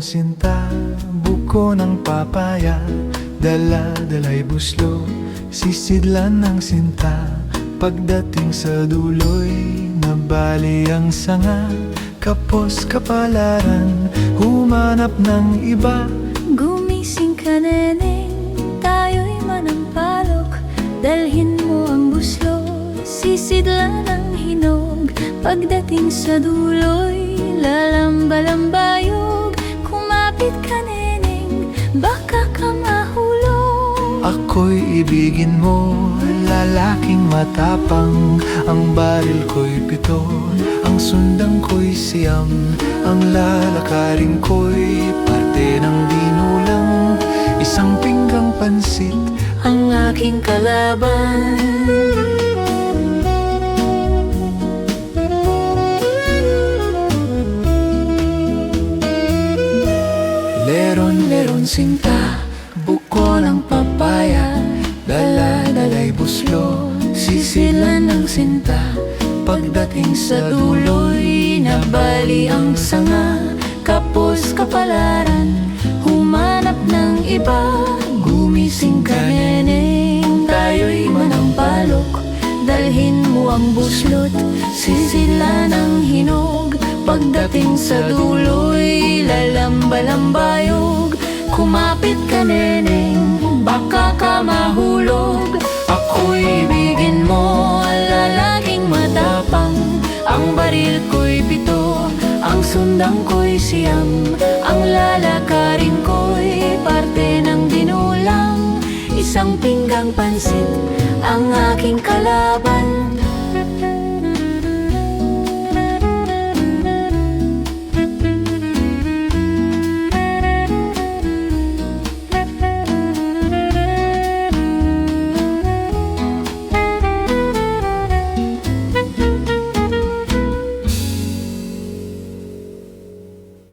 leron sinta, buko ng papaya, dala-dala'y buslo, sisidlan ng sinta. Pagdating sa duloy, nabali ang sanga, kapos kapalaran, humanap ng iba. Gumising ka neneng, tayo'y manampalok, dalhin mo ang buslo, sisidlan ng hinog. Pagdating sa duloy, lalamba-lambayog, kumapit ka neneng, baka ka mahulog. Ako'y ibigin mo, lalaking matapang, ang baril ko'y 7, ang sundang ko'y 9, ang lalakarin ko'y parte ng dinulang, isang pinggang pansit Ang aking kalaban. Leron sinta, buko ng papaya, dala-dala'y buslo, sisilan ng sinta. Pagdating sa duloy, nabali ang sanga, kapos kapalaran, humanap ng iba. Gumising ka neneng, tayo'y manampalok, dalhin mo ang buslot, sisila ng hinog. Pagdating sa duloy, lalamba-lambayog, kumapit ka neneng, baka ka mahulog. Ako'y ibigin mo, lalaking matapang, ang baril ko'y 7, ang sundang ko'y 9, ang lalakarin ko'y parte ng dinulang, isang pinggang pansit ang aking kalaban.